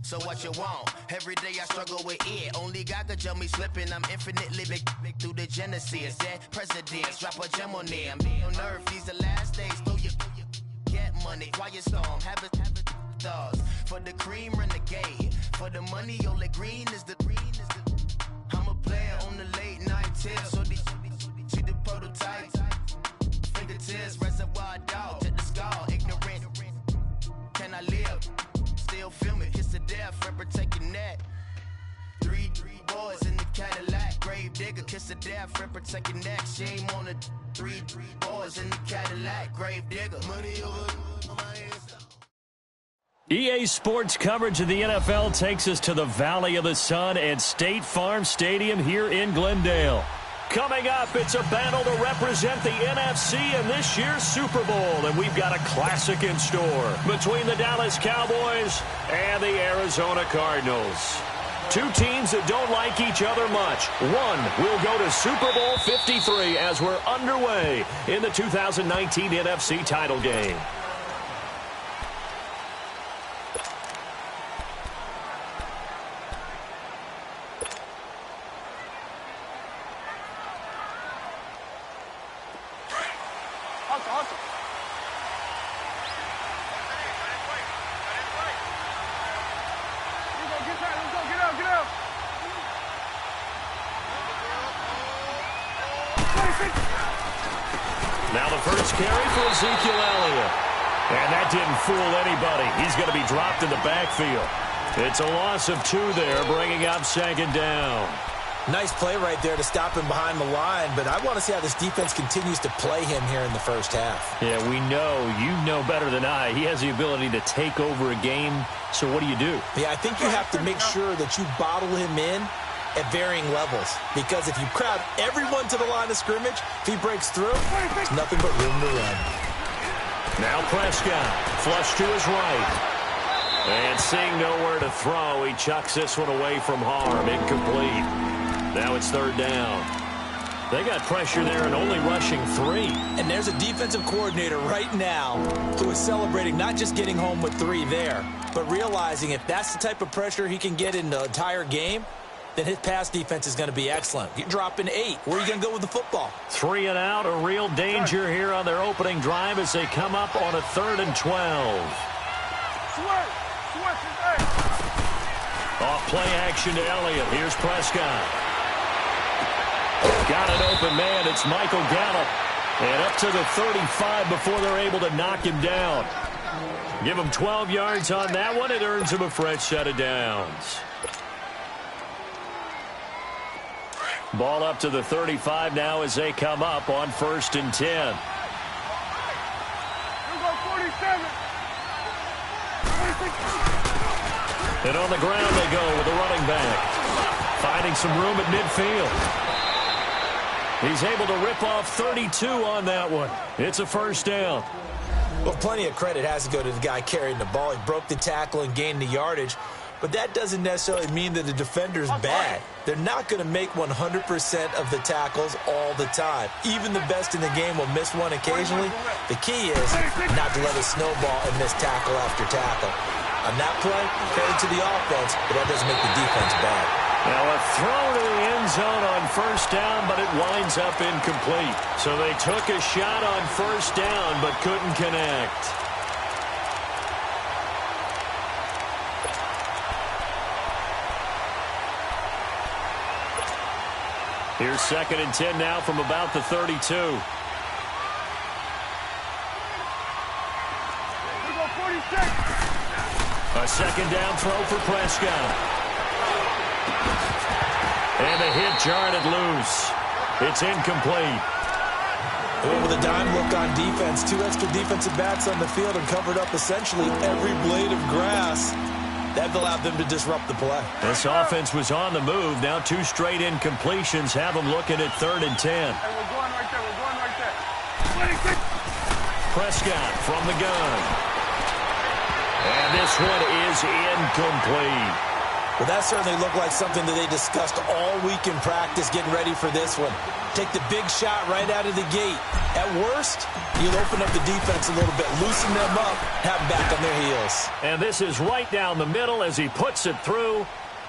So what you want? Every day I struggle with it. Only God could jump me slipping. I'm infinitely big through the Genesis. Dead presidents, drop a gem on them. On earth, these the last days. Throw your get money, quiet storm. Have it stars. For the cream, renegade. For the money, only green is the I'm a player on the late night tip. So they see the prototype. Fingertips, reservoir dog. Check the skull, ignorant. Can I live? Still film it, kiss to death, friend protect your neck. Three boys in the Cadillac, grave digger, kiss to death, friend protect your neck. Shame on the three boys in the Cadillac, grave digger. Money over my head. EA Sports coverage of the NFL takes us to the Valley of the Sun at State Farm Stadium here in Glendale. Coming up, it's a battle to represent the NFC in this year's Super Bowl, and we've got a classic in store between the Dallas Cowboys and the Arizona Cardinals. Two teams that don't like each other much. One will go to Super Bowl 53 as we're underway in the 2019 NFC title game. Now the first carry for Ezekiel Elliott. And that didn't fool anybody. He's going to be dropped in the backfield. It's a loss of 2 there, bringing up second down. Nice play right there to stop him behind the line, but I want to see how this defense continues to play him here in the first half. Yeah, we know. You know better than I. He has the ability to take over a game, so what do you do? Yeah, I think you have to make sure that you bottle him in at varying levels, because if you crowd everyone to the line of scrimmage, if he breaks through, there's nothing but room to run. Now Prescott, flush to his right. And seeing nowhere to throw, he chucks this one away from harm. Incomplete. Now it's third down. They got pressure there and only rushing 3. And there's a defensive coordinator right now who is celebrating not just getting home with 3 there, but realizing if that's the type of pressure he can get in the entire game, then his pass defense is going to be excellent. You're dropping 8. Where are you going to go with the football? 3 and out, a real danger here on their opening drive as they come up on a 3rd and 12. Off play action to Elliott. Here's Prescott. Got an open man. It's Michael Gallup. And up to the 35 before they're able to knock him down. Give him 12 yards on that one. It earns him a fresh set of downs. Ball up to the 35 now as they come up on 1st and 10. And on the ground they go with the running back. Finding some room at midfield. He's able to rip off 32 on that one. It's a first down. Well, plenty of credit has to go to the guy carrying the ball. He broke the tackle and gained the yardage. But that doesn't necessarily mean that the defender's bad. They're not going to make 100% of the tackles all the time. Even the best in the game will miss one occasionally. The key is not to let it snowball and miss tackle after tackle. On that play, credit to the offense, but that doesn't make the defense bad. Now a throw to the end zone on first down, but it winds up incomplete. So they took a shot on first down, but couldn't connect. Here's 2nd and 10 now from about the 32. A second down throw for Prescott. And the hit jarred it loose. It's incomplete. Well, with a dime look on defense, 2 extra defensive backs on the field and covered up essentially every blade of grass. That allowed them to disrupt the play. This offense was on the move. Now 2 straight incompletions have them looking at 3rd and 10. Hey, we're going right there. We're going right there. Prescott from the gun. And this one is incomplete. Well, that certainly looked like something that they discussed all week in practice getting ready for this one. Take the big shot right out of the gate. At worst, you'll open up the defense a little bit, loosen them up, have them back on their heels. And this is right down the middle as he puts it through.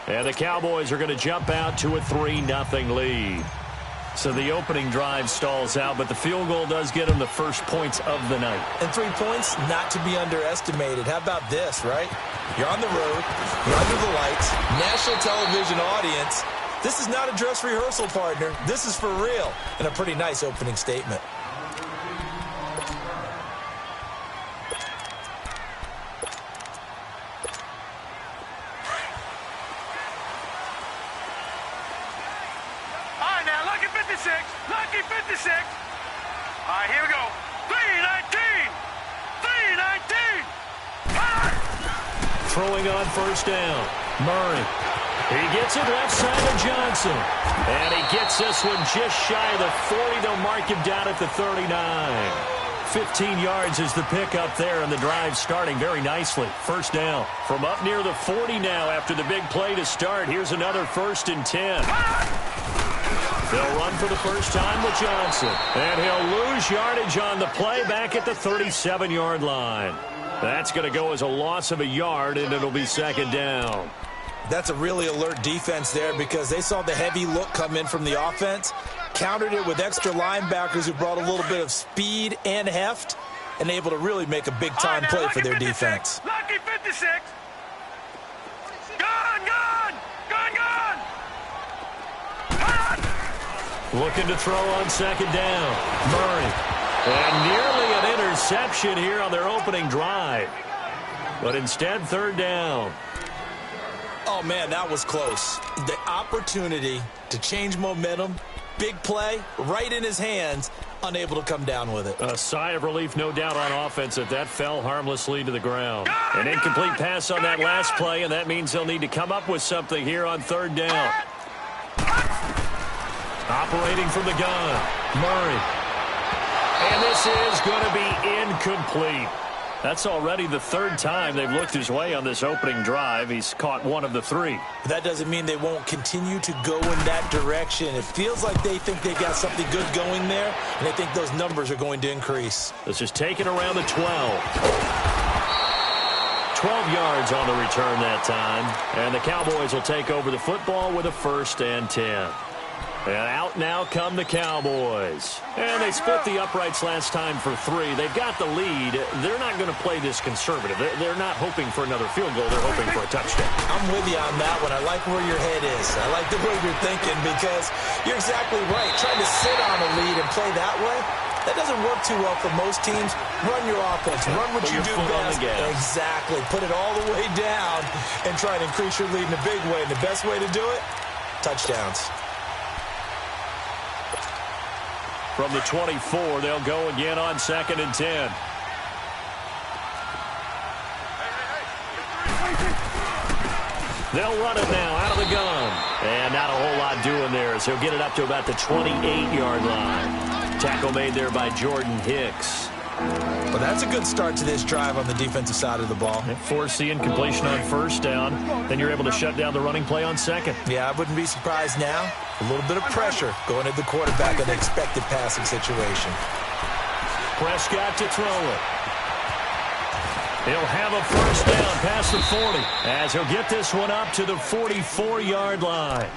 And the Cowboys are going to jump out to a 3-0 lead. So the opening drive stalls out, but the field goal does get them the first points of the night. And 3 points, not to be underestimated. How about this, right? You're on the road, you're under the lights, national television audience. This is not a dress rehearsal, partner. This is for real, and a pretty nice opening statement. Lucky 56. All right, here we go. 3-19. 3-19. Throwing on first down. Murray. He gets it left side of Johnson. And he gets this one just shy of the 40. They'll mark him down at the 39. 15 yards is the pickup there, and the drive starting very nicely. First down from up near the 40 now after the big play to start. Here's another 1st and 10. They'll run for the first time with Johnson. And he'll lose yardage on the play back at the 37-yard line. That's going to go as a loss of a yard, and it'll be second down. That's a really alert defense there because they saw the heavy look come in from the offense, countered it with extra linebackers who brought a little bit of speed and heft, and able to really make a big-time play for their defense. Lucky 56. Gone, gone, gone, gone. Looking to throw on second down. Murray. And nearly an interception here on their opening drive. But instead, third down. Oh, man, that was close. The opportunity to change momentum, big play, right in his hands, unable to come down with it. A sigh of relief, no doubt, on offense if that fell harmlessly to the ground. An incomplete pass on that last play, and that means they'll need to come up with something here on third down. Operating from the gun, Murray. And this is going to be incomplete. That's already the third time they've looked his way on this opening drive. He's caught one of the 3. That doesn't mean they won't continue to go in that direction. It feels like they think they got something good going there, and I think those numbers are going to increase. This is taken around the 12. 12 yards on the return that time. And the Cowboys will take over the football with a 1st and 10. And out now come the Cowboys. And they split the uprights last time for 3. They've got the lead. They're not going to play this conservative. They're not hoping for another field goal. They're hoping for a touchdown. I'm with you on that one. I like where your head is. I like the way you're thinking because you're exactly right. Trying to sit on a lead and play that way, that doesn't work too well for most teams. Run your offense. Run what you do best. Exactly. Put it all the way down and try and increase your lead in a big way. And the best way to do it, touchdowns. From the 24, they'll go again on 2nd and 10. They'll run it now out of the gun. And not a whole lot doing there as he'll get it up to about the 28-yard line. Tackle made there by Jordan Hicks. Well, that's a good start to this drive on the defensive side of the ball. Force the incompletion on first down. Then you're able to shut down the running play on second. Yeah, I wouldn't be surprised now. A little bit of pressure going at the quarterback in an expected passing situation. Prescott to throw it. He'll have a first down past the 40 as he'll get this one up to the 44-yard line.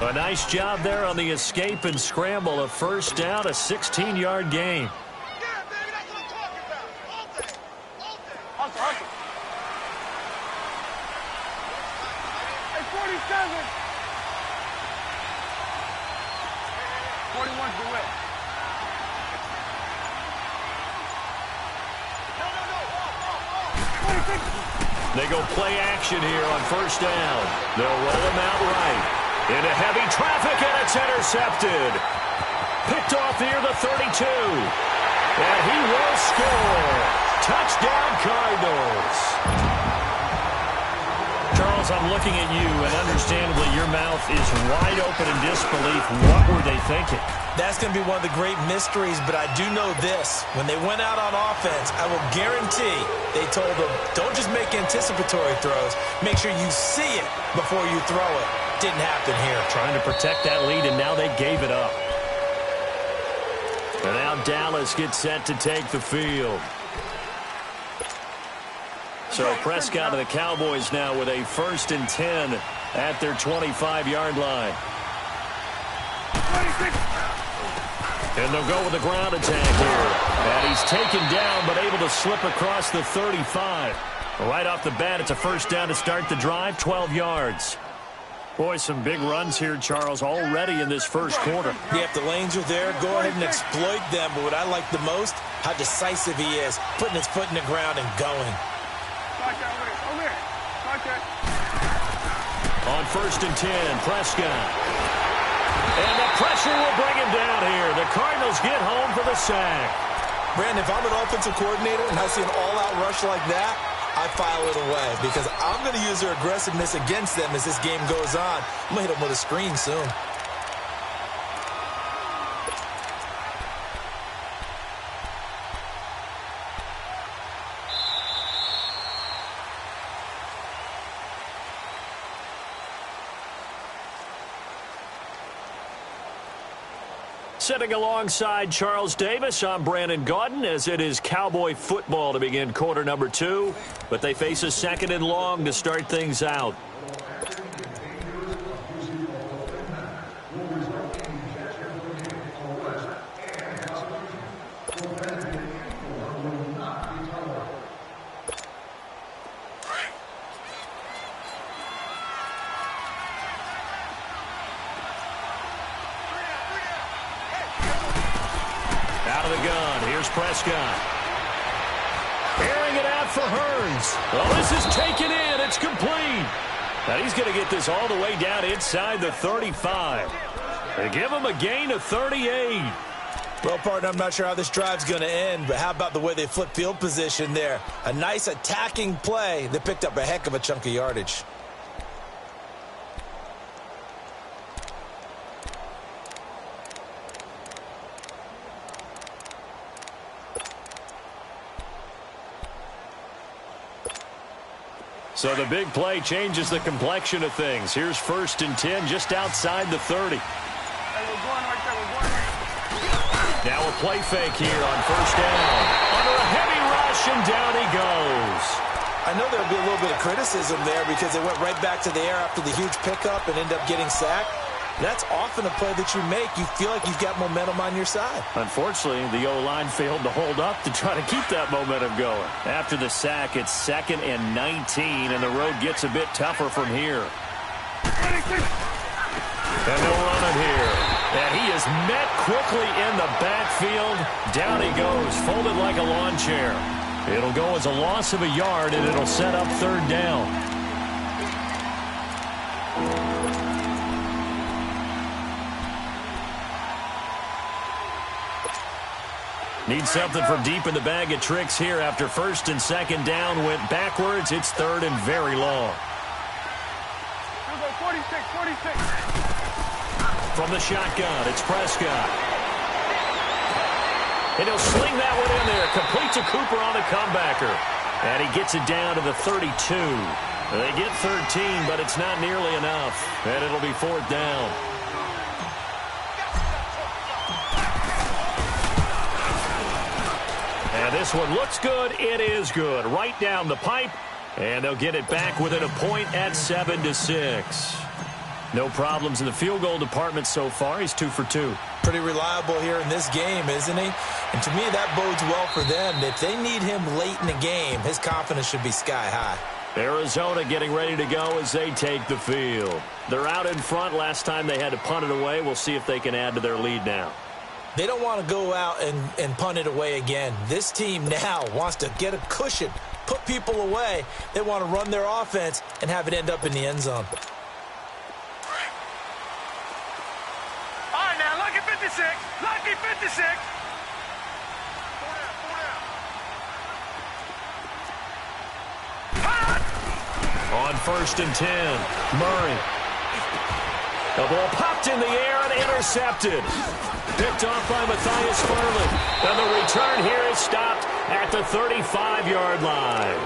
A nice job there on the escape and scramble. A first down, a 16-yard gain. They go play action here on first down. They'll roll him out right. Into heavy traffic, and it's intercepted. Picked off near the 32. And he will score. Touchdown, Cardinals. Charles, Charles, I'm looking at you, and understandably your mouth is wide open in disbelief. What were they thinking? That's going to be one of the great mysteries, but I do know this. When they went out on offense, I will guarantee they told them, don't just make anticipatory throws. Make sure you see it before you throw it. Didn't happen here. Trying to protect that lead, and now they gave it up. And now Dallas gets set to take the field. So Prescott of the Cowboys now with a 1st and 10 at their 25-yard line. And they'll go with the ground attack here. And he's taken down but able to slip across the 35. Right off the bat, it's a 1st down to start the drive, 12 yards. Boy, some big runs here, Charles, already in this 1st quarter. Yeah, if the lanes are there, go ahead and exploit them. But what I like the most, how decisive he is, putting his foot in the ground and going. On 1st and 10, Prescott. And the pressure will bring him down here. The Cardinals get home for the sack. Brandon, if I'm an offensive coordinator and I see an all-out rush like that, I file it away because I'm going to use their aggressiveness against them as this game goes on. I'm going to hit them with a screen soon. Sitting alongside Charles Davis, I'm Brandon Gaudin as it is Cowboy football to begin quarter number 2. But they face a 2nd and long to start things out. Prescott. Airing it out for Hearns. Well, this is taken in. It's complete. Now he's going to get this all the way down inside the 35. They give him a gain of 38. Well, partner, I'm not sure how this drive's going to end, but how about the way they flip field position there? A nice attacking play that picked up a heck of a chunk of yardage. So the big play changes the complexion of things. Here's 1st and 10 just outside the 30. Now a play fake here on 1st down. Under a heavy rush, and down he goes. I know there'll be a little bit of criticism there because they went right back to the air after the huge pickup and ended up getting sacked. That's often a play that you make. You feel like you've got momentum on your side. Unfortunately, the O-line failed to hold up to try to keep that momentum going. After the sack, it's 2nd and 19, and the road gets a bit tougher from here. And they'll run it here. And he is met quickly in the backfield. Down he goes, folded like a lawn chair. It'll go as a loss of a yard, and it'll set up 3rd down. Need something from deep in the bag of tricks here after 1st and 2nd down went backwards. It's 3rd and very long. 46. From the shotgun, it's Prescott. And he'll sling that one in there. Complete to Cooper on the comebacker. And he gets it down to the 32. They get 13, but it's not nearly enough. And it'll be 4th down. And this one looks good. It is good. Right down the pipe. And they'll get it back within a point at 7-6. No problems in the field goal department so far. He's 2 for 2. Pretty reliable here in this game, isn't he? And to me, that bodes well for them. If they need him late in the game, his confidence should be sky high. Arizona getting ready to go as they take the field. They're out in front. Last time they had to punt it away. We'll see if they can add to their lead now. They don't want to go out and punt it away again. This team now wants to get a cushion, put people away. They want to run their offense and have it end up in the end zone. All right, now, lucky 56. Lucky 56. On 1st and 10, Murray. The ball popped in the air and intercepted. Picked off by Matthias Farley. And the return here is stopped at the 35-yard line.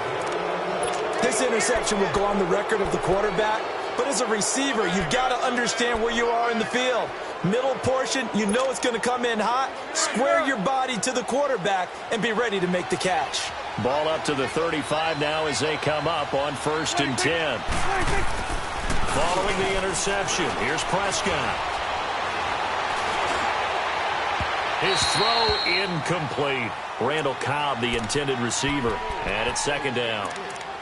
This interception will go on the record of the quarterback, but as a receiver, you've got to understand where you are in the field. Middle portion, you know it's going to come in hot. Square your body to the quarterback and be ready to make the catch. Ball up to the 35 now as they come up on 1st and 10. Following the interception, here's Prescott. His throw incomplete. Randall Cobb, the intended receiver. And it's 2nd down.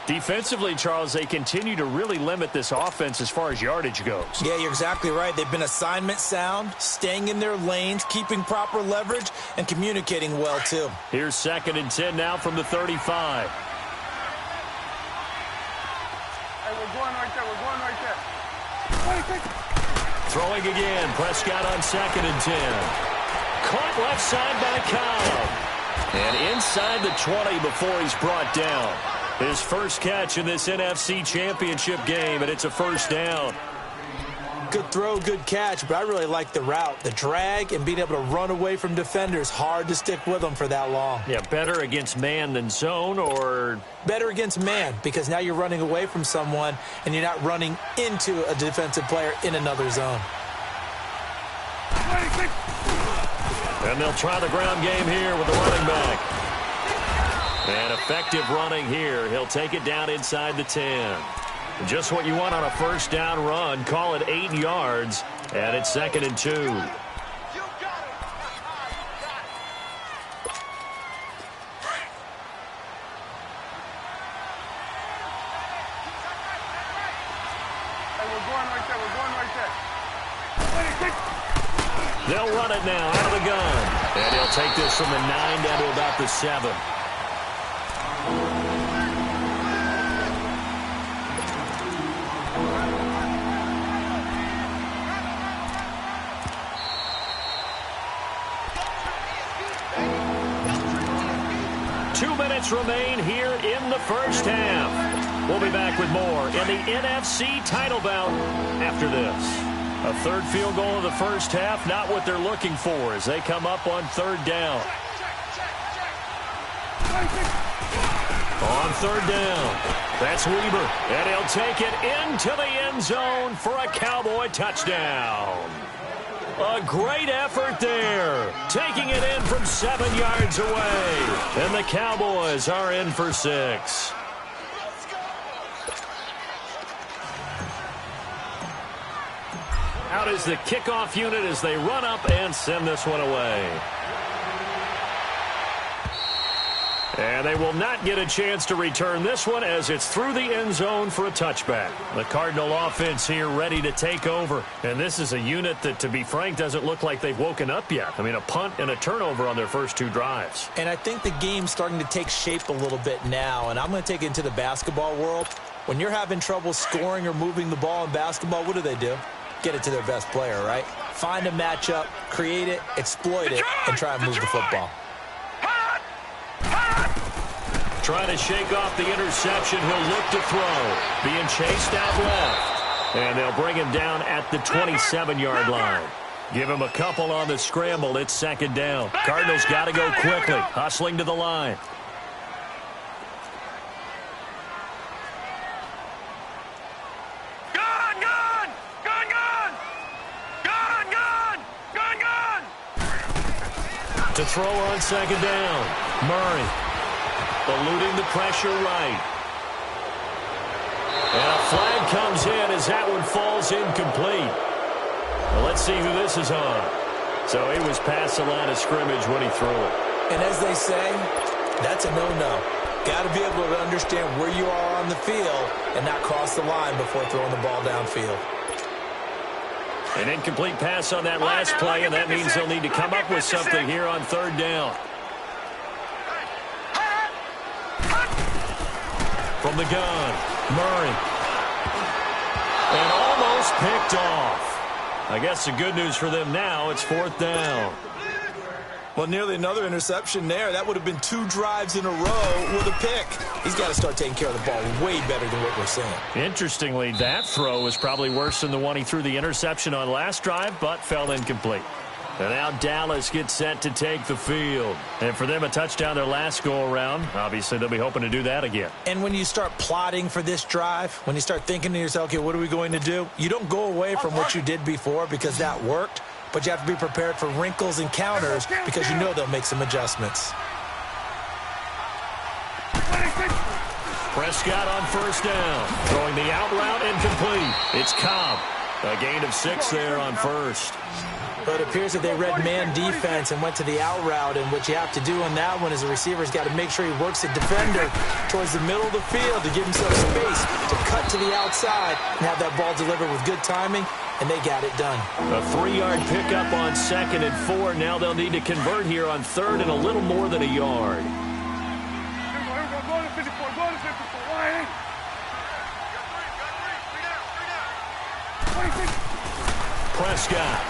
Defensively, Charles, they continue to really limit this offense as far as yardage goes. Yeah, you're exactly right. They've been assignment sound, staying in their lanes, keeping proper leverage, and communicating well, too. Here's 2nd and 10 now from the 35. Hey, we're going right there. We're going right there. Throwing again. Prescott on 2nd and 10. Caught left side by Cobb. And inside the 20 before he's brought down. His first catch in this NFC Championship game, and it's a 1st down. Good throw, good catch, but I really like the route. The drag and being able to run away from defenders, hard to stick with them for that long. Yeah, better against man than zone, or? Better against man, because now you're running away from someone, and you're not running into a defensive player in another zone. And they'll try the ground game here with the running back. And effective running here. He'll take it down inside the 10. Just what you want on a 1st down run. Call it 8 yards. And it's 2nd and 2. They'll run it now out of the gun. And he'll take this from the 9 down to about the 7. Remain here in the 1st half. We'll be back with more in the NFC title bout after this. A 3rd field goal of the 1st half, not what they're looking for as they come up on 3rd down. On 3rd down, that's Weber, and he'll take it into the end zone for a Cowboy touchdown. A great effort there, taking it in from 7 yards away. And the Cowboys are in for 6. Out is the kickoff unit as they run up and send this one away. And they will not get a chance to return this one as it's through the end zone for a touchback. The Cardinal offense here ready to take over. And this is a unit that, to be frank, doesn't look like they've woken up yet. I mean, a punt and a turnover on their first 2 drives. And I think the game's starting to take shape a little bit now. And I'm going to take it into the basketball world. When you're having trouble scoring or moving the ball in basketball, what do? Get it to their best player, right? Find a matchup, create it, exploit it, and try and move the football. Trying to shake off the interception. He'll look to throw. Being chased out left. And they'll bring him down at the 27-yard line. Give him a couple on the scramble. It's 2nd down. Cardinals got to go quickly. Hustling to the line. To throw on 2nd down. Murray. Eluding the pressure right. And a flag comes in as that one falls incomplete. Well, let's see who this is on. So he was past the line of scrimmage when he threw it. And as they say, that's a no-no. Got to be able to understand where you are on the field and not cross the line before throwing the ball downfield. An incomplete pass on that last play, and that means they'll need to come up with something here on 3rd down. From the gun, Murray. And almost picked off. I guess the good news for them now, it's 4th down. Well, nearly another interception there. That would have been 2 drives in a row with a pick. He's got to start taking care of the ball way better than what we're seeing. Interestingly, that throw was probably worse than the one he threw the interception on last drive, but fell incomplete. And now Dallas gets set to take the field. And for them, a touchdown their last go-around. Obviously, they'll be hoping to do that again. And when you start plotting for this drive, when you start thinking to yourself, okay, what are we going to do? You don't go away from what you did before because that worked, but you have to be prepared for wrinkles and counters because you know they'll make some adjustments. Prescott on first down. Throwing the out route incomplete. It's Cobb. A gain of 6 there on first. But it appears that they read man defense and went to the out route, and what you have to do on that one is the receiver's got to make sure he works the defender towards the middle of the field to give himself space to cut to the outside and have that ball delivered with good timing, and they got it done. A 3-yard pickup on 2nd and 4. Now they'll need to convert here on 3rd and a little more than a yard. Prescott.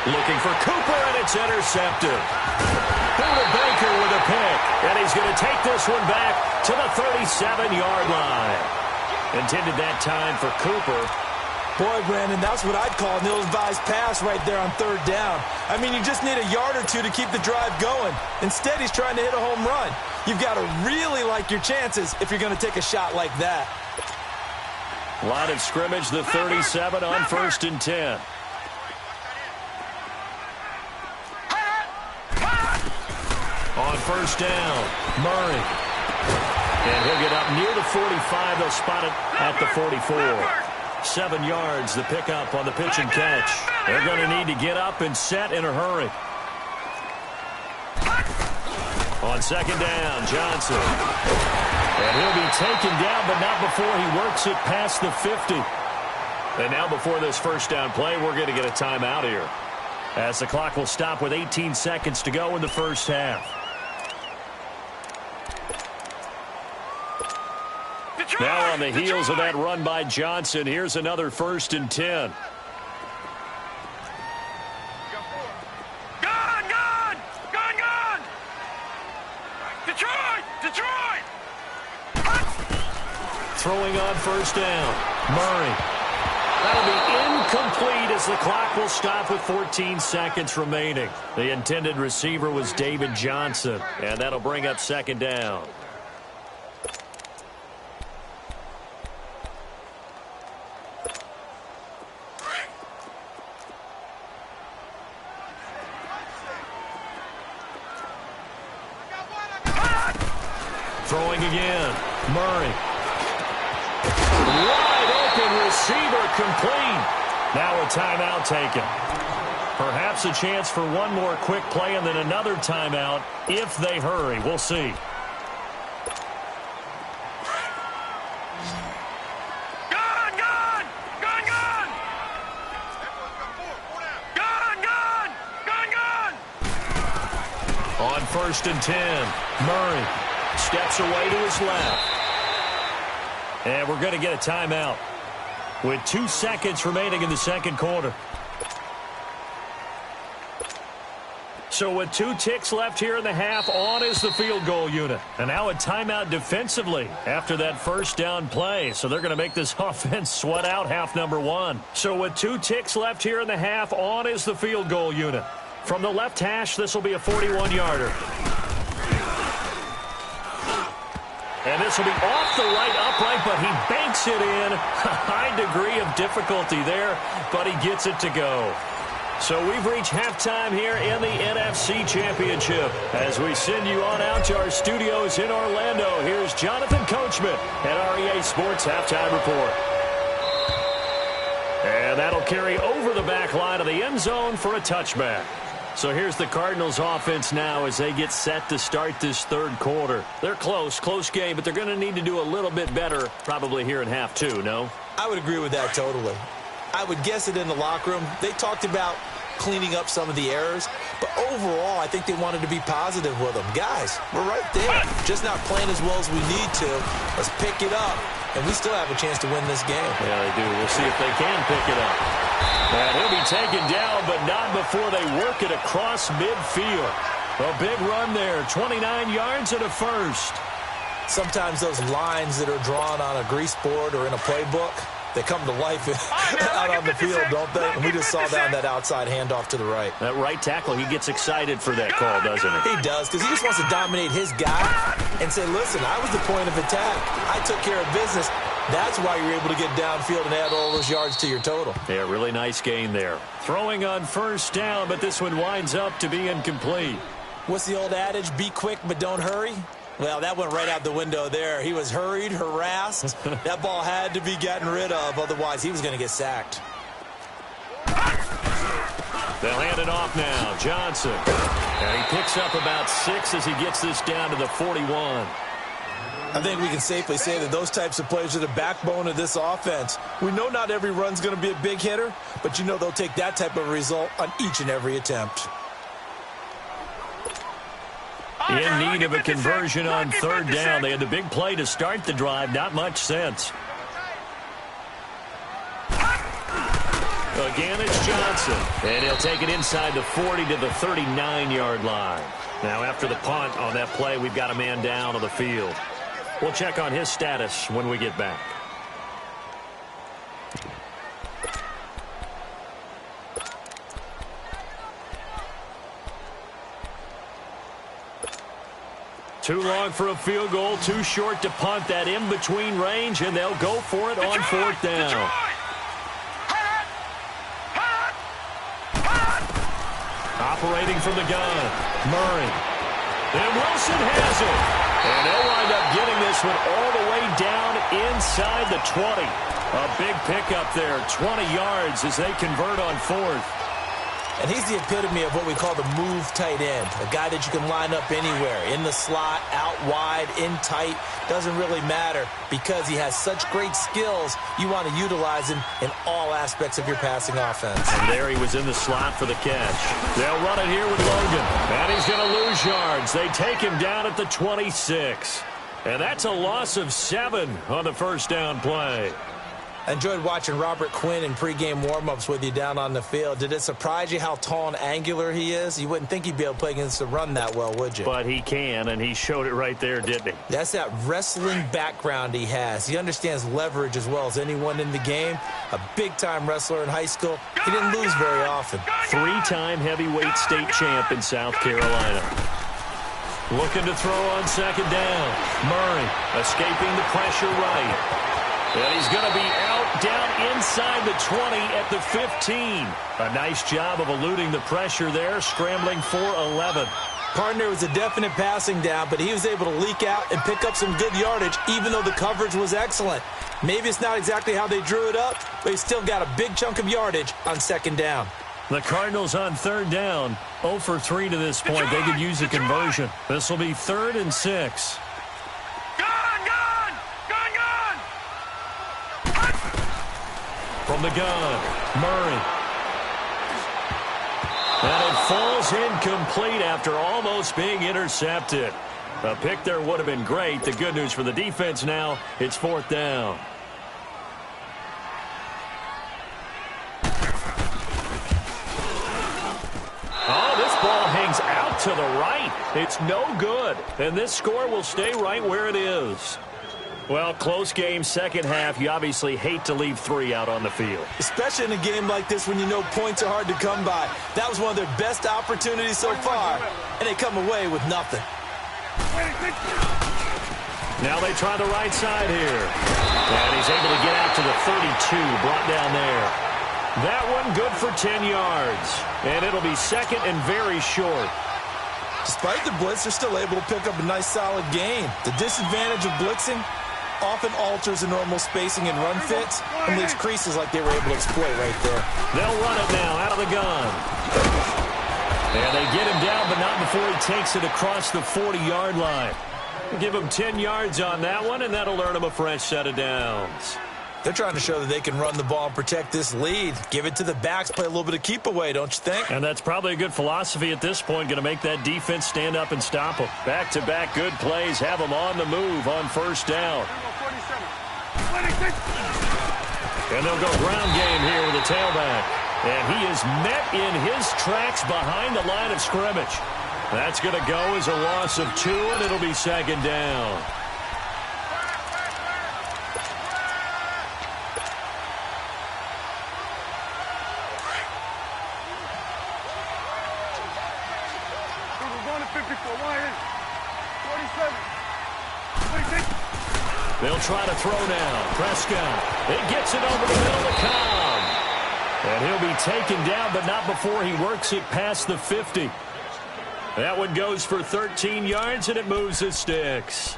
Looking for Cooper, and it's intercepted. Buda Baker with a pick, and he's going to take this one back to the 37-yard line. Intended that time for Cooper. Boy, Brandon, that's what I'd call an ill-advised pass right there on 3rd down. I mean, you just need a yard or two to keep the drive going. Instead, he's trying to hit a home run. You've got to really like your chances if you're going to take a shot like that. Line of scrimmage, the 37 on 1st and 10. On 1st down, Murray. And he'll get up near the 45. They'll spot it at the 44. 7 yards, the pickup on the pitch and catch. They're going to need to get up and set in a hurry. On 2nd down, Johnson. And he'll be taken down, but not before he works it past the 50. And now before this first down play, we're going to get a timeout here, as the clock will stop with 18 seconds to go in the first half. Now on the heels of that run by Johnson, here's another 1st and 10. Throwing on 1st down, Murray. That'll be incomplete as the clock will stop with 14 seconds remaining. The intended receiver was David Johnson, and that'll bring up 2nd down. Throwing again, Murray. Wide open receiver, complete. Now a timeout taken. Perhaps a chance for one more quick play and then another timeout if they hurry. We'll see. On 1st and 10, Murray steps away to his left. And we're going to get a timeout with 2 seconds remaining in the second quarter. So with 2 ticks left here in the half, on is the field goal unit. And now a timeout defensively after that first down play. So they're going to make this offense sweat out half number 1. So with 2 ticks left here in the half, on is the field goal unit. From the left hash, this will be a 41-yarder. And this will be off the right upright, but he banks it in. A high degree of difficulty there, but he gets it to go. So we've reached halftime here in the NFC Championship. As we send you on out to our studios in Orlando, here's Jonathan Coachman at REA Sports Halftime Report. And that'll carry over the back line of the end zone for a touchback. So here's the Cardinals offense now as they get set to start this third quarter. They're close game, but they're going to need to do a little bit better probably here in half 2, no? I would agree with that totally. I would guess it in the locker room. They talked about cleaning up some of the errors, but overall I think they wanted to be positive with them. Guys, we're right there, just not playing as well as we need to. Let's pick it up, and we still have a chance to win this game. Yeah, they do. We'll see if they can pick it up. And he'll be taken down, but not before they work it across midfield. A big run there, 29 yards and a first. Sometimes those lines that are drawn on a grease board or in a playbook, they come to life out on the field, don't they? And we just saw that on that outside handoff to the right. That right tackle, he gets excited for that call, doesn't he? He does, because he just wants to dominate his guy and say, listen, I was the point of attack. I took care of business. That's why you're able to get downfield and add all those yards to your total. Yeah, really nice gain there. Throwing on first down, but this one winds up to be incomplete. What's the old adage? Be quick, but don't hurry? Well, that went right out the window there. He was hurried, harassed. That ball had to be gotten rid of, otherwise he was going to get sacked. They'll hand it off now. Johnson. And he picks up about 6 as he gets this down to the 41. I think we can safely say that those types of plays are the backbone of this offense. We know not every run's going to be a big hitter, but you know they'll take that type of result on each and every attempt. In need of a conversion on third down. They had the big play to start the drive. Not much sense. Again, it's Johnson. And he'll take it inside the 40 to the 39-yard line. Now, after the punt on that play, we've got a man down on the field. We'll check on his status when we get back. Too long for a field goal, too short to punt that in-between range, and they'll go for it on fourth down. Operating from the gun, Murray. And Wilson has it. And they'll wind up getting this one all the way down inside the 20. A big pickup there, 20 yards as they convert on fourth. And he's the epitome of what we call the move tight end, a guy that you can line up anywhere, in the slot, out wide, in tight, doesn't really matter because he has such great skills. You want to utilize him in all aspects of your passing offense. And there he was in the slot for the catch. They'll run it here with Logan, and he's going to lose yards. They take him down at the 26. And that's a loss of 7 on the first down play. I enjoyed watching Robert Quinn in pregame warm-ups with you down on the field. Did it surprise you how tall and angular he is? You wouldn't think he'd be able to play against the run that well, would you? But he can, and he showed it right there, didn't he? That's that wrestling background he has. He understands leverage as well as anyone in the game. A big-time wrestler in high school. He didn't lose very often. 3-time heavyweight state champ in South Carolina. Looking to throw on second down. Murray escaping the pressure right. And he's going to be out down inside the 20 at the 15. A nice job of eluding the pressure there, scrambling for 11. Partner was a definite passing down, but he was able to leak out and pick up some good yardage, even though the coverage was excellent. Maybe it's not exactly how they drew it up, but he still got a big chunk of yardage on second down. The Cardinals on third down, 0 for 3 to this point. They could use a conversion. This will be 3rd and 6. From the gun, Murray. And it falls incomplete after almost being intercepted. A pick there would have been great. The good news for the defense now, it's 4th down. Oh, this ball hangs out to the right. It's no good. And this score will stay right where it is. Well, close game, second half. You obviously hate to leave 3 out on the field. Especially in a game like this when you know points are hard to come by. That was one of their best opportunities so far, and they come away with nothing. Now they try the right side here. And he's able to get out to the 32, brought down there. That one good for 10 yards. And it'll be second and very short. Despite the blitz, they're still able to pick up a nice solid gain. The disadvantage of blitzing often alters the normal spacing and run fits and leaves creases like they were able to exploit right there. They'll run it now out of the gun. And they get him down, but not before he takes it across the 40-yard line. Give him 10 yards on that one, and that'll earn him a fresh set of downs. They're trying to show that they can run the ball and protect this lead. Give it to the backs, play a little bit of keep away, don't you think? And that's probably a good philosophy at this point, going to make that defense stand up and stop them. Back-to-back good plays, have them on the move on first down. And they'll go ground game here with a tailback. And he is met in his tracks behind the line of scrimmage. That's going to go as a loss of 2, and it'll be second down. They'll try to throw now. Prescott. It gets it over the middle to Cobb. And he'll be taken down, but not before he works it past the 50. That one goes for 13 yards, and it moves the sticks.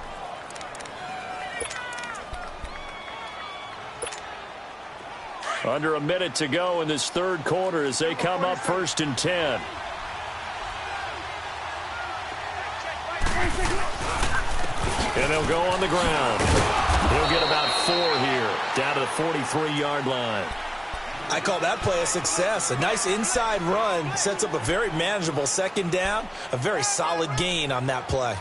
Under a minute to go in this third quarter as they come up 1st and 10. And they'll go on the ground. He'll get about 4 here, down to the 43-yard line. I call that play a success. A nice inside run sets up a very manageable second down. A very solid gain on that play.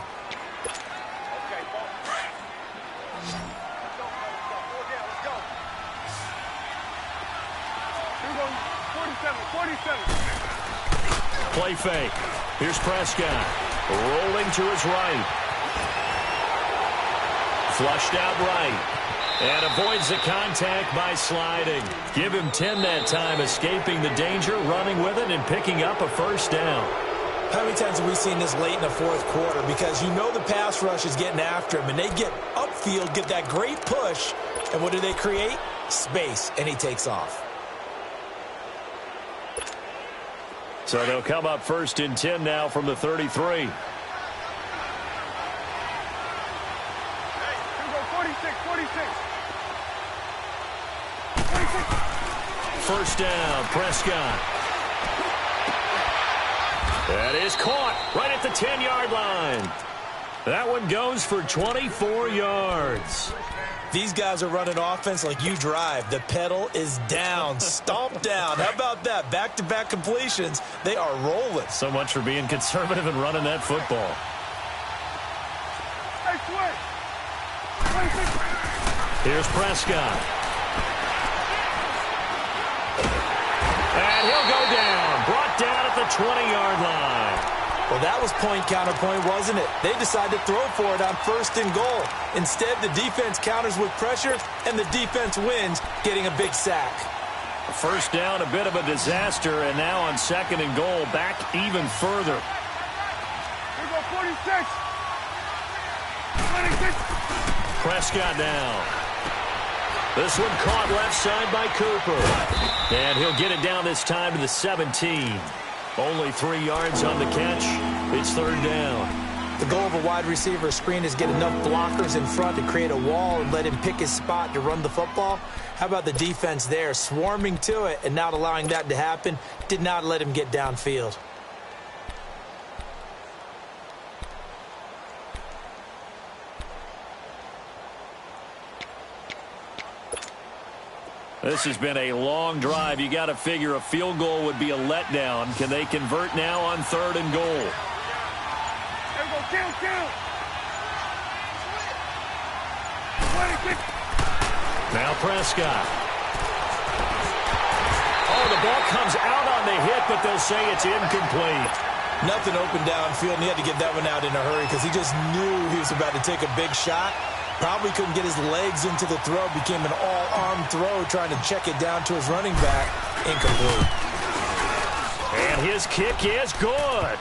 Play fake. Here's Prescott. Rolling to his right. Flushed out right. And avoids the contact by sliding. Give him 10 that time, escaping the danger, running with it, and picking up a first down. How many times have we seen this late in the fourth quarter? Because you know the pass rush is getting after him, and they get upfield, get that great push, and what do they create? Space, and he takes off. So they'll come up 1st and 10 now from the 33. First down, Prescott. That is caught right at the 10-yard line. That one goes for 24 yards. These guys are running offense like you drive. The pedal is down, stomped down. How about that? Back-to-back completions. They are rolling. So much for being conservative and running that football. Here's Prescott. And he'll go down. Brought down at the 20-yard line. Well, that was point counterpoint, wasn't it? They decided to throw for it on 1st and goal. Instead, the defense counters with pressure, and the defense wins, getting a big sack. First down, a bit of a disaster, and now on 2nd and goal, back even further. Here go 46. 26. Prescott down. This one caught left side by Cooper. And he'll get it down this time to the 17. Only 3 yards on the catch. It's 3rd down. The goal of a wide receiver screen is get enough blockers in front to create a wall and let him pick his spot to run the football. How about the defense there, swarming to it and not allowing that to happen? Did not let him get downfield. This has been a long drive. You got to figure a field goal would be a letdown. Can they convert now on 3rd and goal? There we go, kill. 26. Now Prescott. Oh, the ball comes out on the hit, but they'll say it's incomplete. Nothing open downfield, and he had to get that one out in a hurry because he just knew he was about to take a big shot. Probably couldn't get his legs into the throw. Became an all-arm throw trying to check it down to his running back. Incomplete. And his kick is good.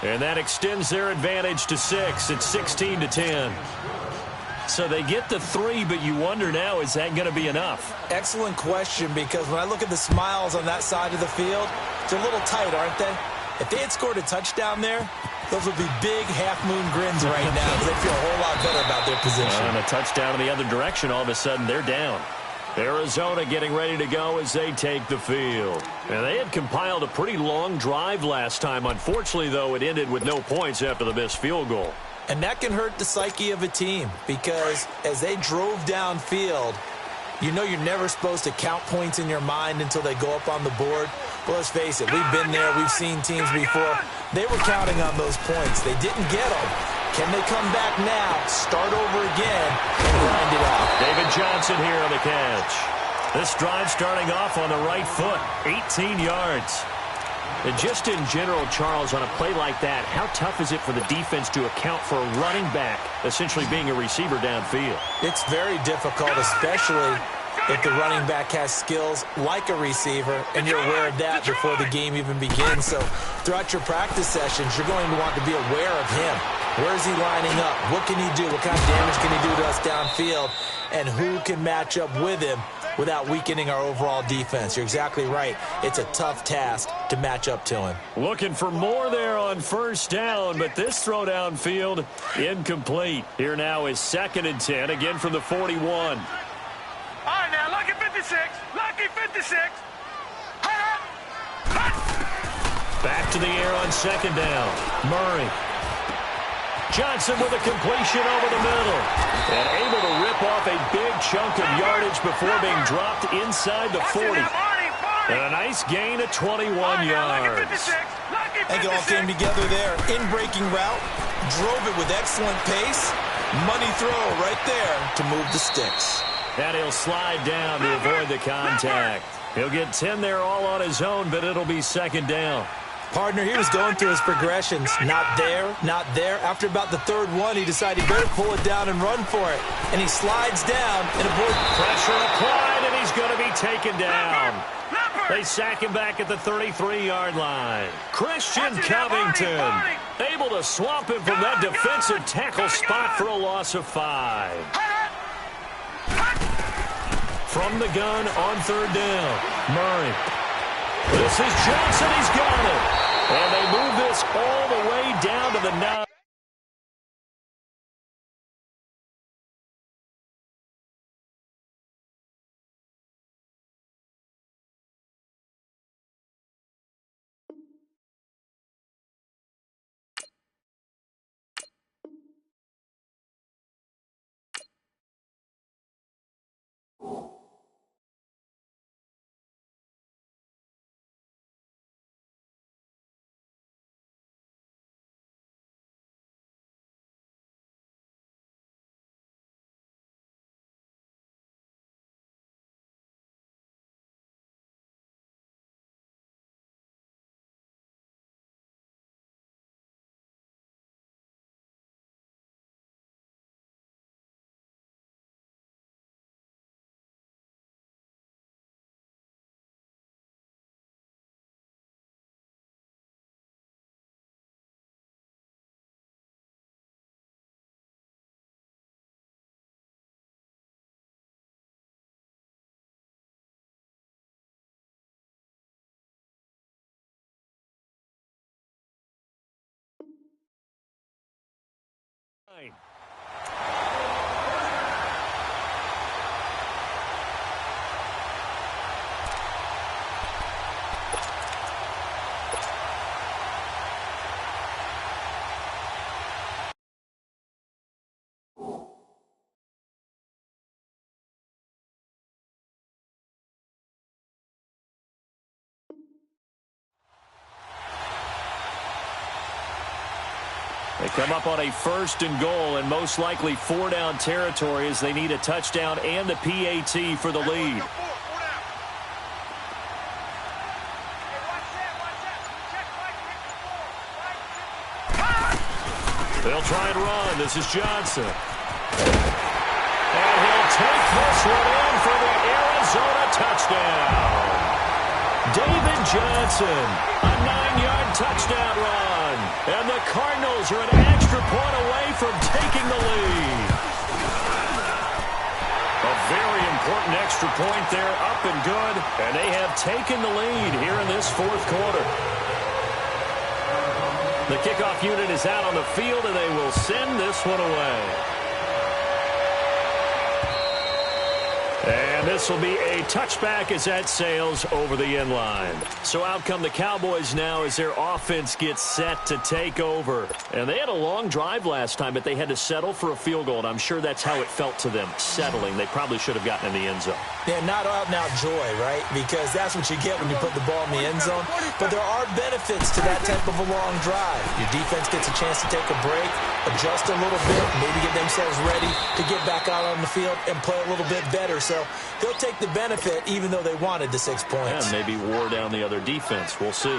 And that extends their advantage to 6. It's 16-10. So they get the 3, but you wonder now, is that going to be enough? Excellent question, because when I look at the smiles on that side of the field, they're a little tight, aren't they? If they had scored a touchdown there, those would be big half-moon grins right now because they feel a whole lot better about their position. And a touchdown in the other direction, all of a sudden they're down. Arizona getting ready to go as they take the field. And they had compiled a pretty long drive last time. Unfortunately, though, it ended with no points after the missed field goal. And that can hurt the psyche of a team because as they drove downfield, you know you're never supposed to count points in your mind until they go up on the board. Well, let's face it, we've been there. We've seen teams before. They were counting on those points. They didn't get them. Can they come back now, start over again, and grind it out? David Johnson here on the catch. This drive starting off on the right foot, 18 yards. And just in general, Charles, on a play like that, how tough is it for the defense to account for a running back essentially being a receiver downfield? It's very difficult, especially if the running back has skills like a receiver, and you're aware of that before the game even begins. So throughout your practice sessions, you're going to want to be aware of him. Where is he lining up? What can he do? What kind of damage can he do to us downfield? And who can match up with him without weakening our overall defense? You're exactly right. It's a tough task to match up to him. Looking for more there on first down, but this throw downfield incomplete. Here now is 2nd and 10, again from the 41. All right, now, lucky 56. Lucky 56. Back to the air on 2nd down. Murray. Johnson with a completion over the middle. And able to rip off a big chunk of yardage before being dropped inside the 40. And a nice gain of 21 yards. And it all came together there. In-breaking route. Drove it with excellent pace. Money throw right there to move the sticks. And he'll slide down to avoid the contact. He'll get 10 there all on his own, but it'll be 2nd down. Partner, he was going through his progressions. Not there, not there. After about the 3rd one, he decided he better pull it down and run for it. And he slides down and avoids pressure applied, and he's going to be taken down. They sack him back at the 33-yard line. Christian Covington able to swamp him from that defensive tackle spot for a loss of 5. From the gun on 3rd down, Murray. This is Johnson. He's got it. And they move this all the way down to the 9. They come up on a 1st and goal, and most likely 4-down territory as they need a touchdown and a PAT for the lead. They'll try and run. This is Johnson. And he'll take this one in for the Arizona touchdown. David Johnson, a 9-yard touchdown run. And the Cardinals are an extra point away from taking the lead. A very important extra point there, up and good. And they have taken the lead here in this 4th quarter. The kickoff unit is out on the field, and they will send this one away. And this will be a touchback as that sails over the end line. So out come the Cowboys now as their offense gets set to take over. And they had a long drive last time, but they had to settle for a field goal. And I'm sure that's how it felt to them, settling. They probably should have gotten in the end zone. Yeah, not out-and-out joy, right? Because that's what you get when you put the ball in the end zone. But there are benefits to that type of a long drive. Your defense gets a chance to take a break, adjust a little bit, maybe get themselves ready to get back out on the field and play a little bit better. So they'll take the benefit even though they wanted the 6 points. And maybe wore down the other defense. We'll see.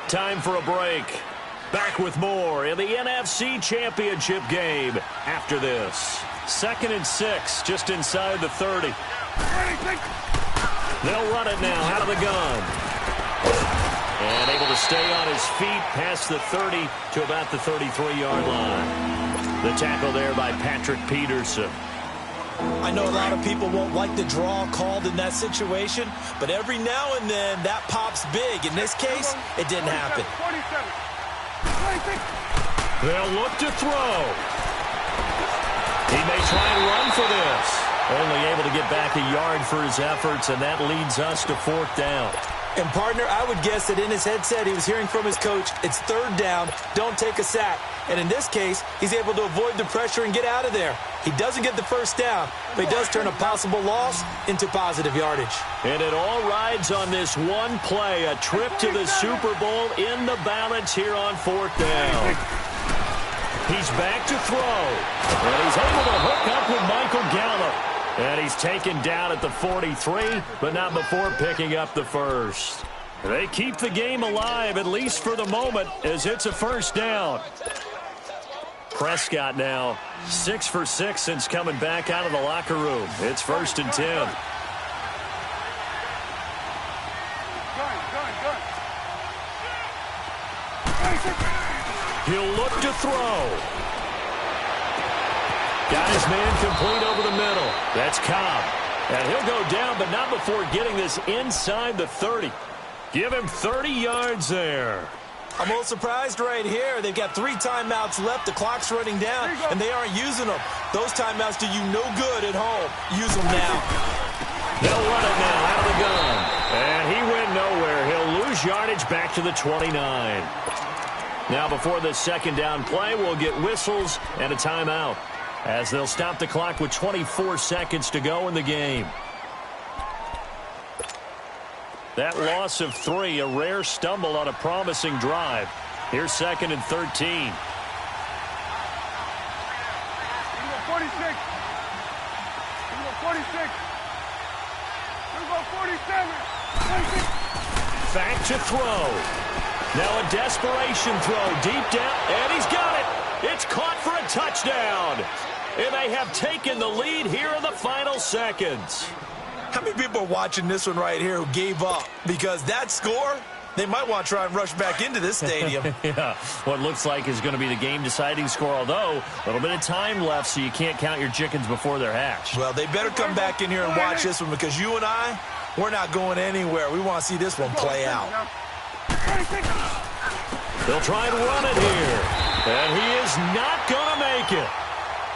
Time for a break. Back with more in the NFC Championship game after this. 2nd and 6, just inside the 30. They'll run it now out of the gun. And able to stay on his feet past the 30 to about the 33-yard line. The tackle there by Patrick Peterson. I know a lot of people won't like the draw called in that situation, but every now and then that pops big. In this case, it didn't happen. They'll look to throw. He may try and run for this. Only able to get back a yard for his efforts, and that leads us to 4th down. And, partner, I would guess that in his headset he was hearing from his coach, it's 3rd down, don't take a sack. And in this case, he's able to avoid the pressure and get out of there. He doesn't get the 1st down, but he does turn a possible loss into positive yardage. And it all rides on this one play, a trip to the Super Bowl in the balance here on 4th down. He's back to throw, and he's able to hook up with Michael Gallup. And he's taken down at the 43, but not before picking up the 1st. They keep the game alive, at least for the moment, as it's a 1st down. Prescott now 6 for 6 since coming back out of the locker room. It's 1st and 10. He'll look to throw. Got his man complete over the middle. That's Cobb. And he'll go down, but not before getting this inside the 30. Give him 30 yards there. I'm a little surprised right here. They've got 3 timeouts left. The clock's running down, and they aren't using them. Those timeouts do you no good at home. Use them now. They'll run it now out of the gun. And he went nowhere. He'll lose yardage back to the 29. Now before the 2nd down play, we'll get whistles and a timeout, as they'll stop the clock with 24 seconds to go in the game. That loss of 3, a rare stumble on a promising drive. Here's 2nd and 13. 46. 46. 47. 46. Back to throw. Now a desperation throw deep down, and he's got it. It's caught for a touchdown. And they have taken the lead here in the final seconds. How many people are watching this one right here who gave up? Because that score, they might want to try and rush back into this stadium. Yeah, what looks like is going to be the game-deciding score, although a little bit of time left, so you can't count your chickens before they're hatched. Well, they better come back in here and watch this one, because you and I, we're not going anywhere. We want to see this one play out. They'll try and run it here, and he is not going to make it.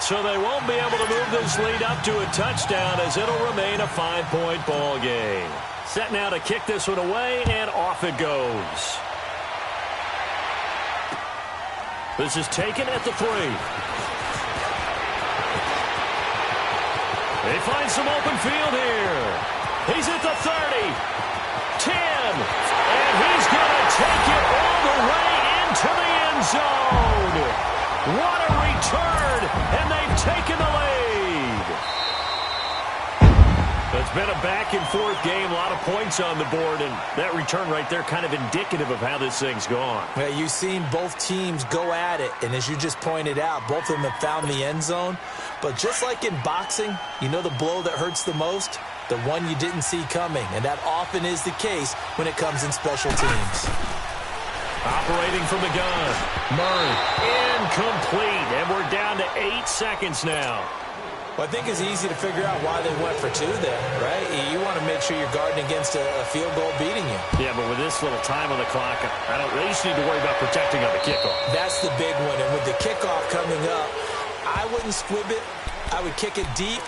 So they won't be able to move this lead up to a touchdown, as it'll remain a 5-point ball game. Set now to kick this one away, and off it goes. This is taken at the 3. They find some open field here. He's at the 30, 10, and he's going to take it all the way into the end zone. What a return, and they've taken the lead. It's been a back-and-forth game, a lot of points on the board, and that return right there kind of indicative of how this thing's gone. Well, you've seen both teams go at it, and as you just pointed out, both of them have found the end zone. But just like in boxing, you know the blow that hurts the most? The one you didn't see coming, and that often is the case when it comes in special teams. Operating from the gun. Murray, incomplete, and we're down to 8 seconds now. Well, I think it's easy to figure out why they went for 2 there, right? You want to make sure you're guarding against a field goal beating you. Yeah, but with this little time on the clock, they just need to worry about protecting on the kickoff. That's the big one, and with the kickoff coming up, I wouldn't squib it. I would kick it deep,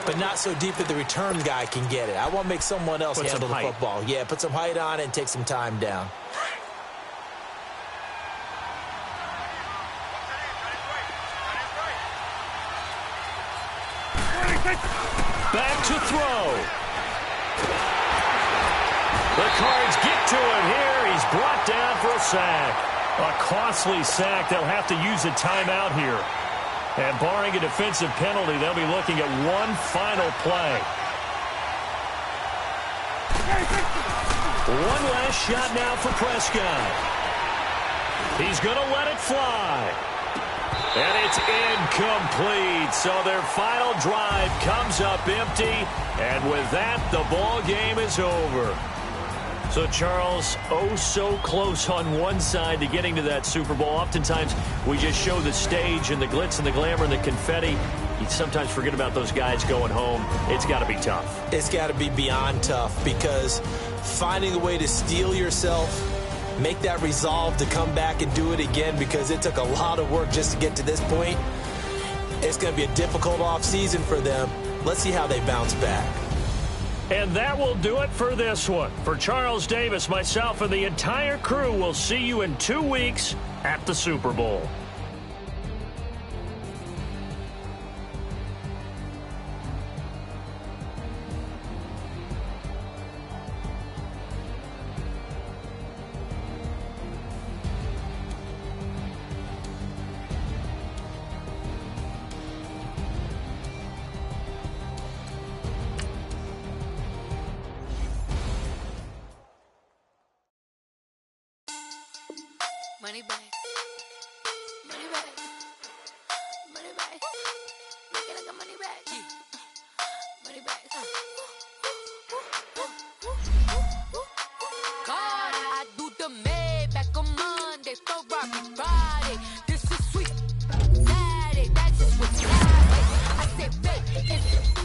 but not so deep that the return guy can get it. I want to make someone else handle the football. Yeah, put some height on it and take some time down. Back to throw. The Cards get to him here. He's brought down for a sack. A costly sack. They'll have to use a timeout here. And barring a defensive penalty, they'll be looking at one final play. One last shot now for Prescott. He's going to let it fly. And it's incomplete. So their final drive comes up empty. And with that, the ball game is over. So, Charles, oh so close on one side to getting to that Super Bowl. Oftentimes, we just show the stage and the glitz and the glamour and the confetti. You sometimes forget about those guys going home. It's got to be tough. It's got to be beyond tough, because finding a way to steel yourself, make that resolve to come back and do it again, because it took a lot of work just to get to this point. It's going to be a difficult offseason for them. Let's see how they bounce back. And that will do it for this one. For Charles Davis, myself, and the entire crew, we'll see you in 2 weeks at the Super Bowl. Money back. Money back. Money back. Make it like a money back. Money back. God, I do the Maybach on Monday, for Rocky Friday. This is sweet. Saturday, that's just what's Friday. I said, babe, it's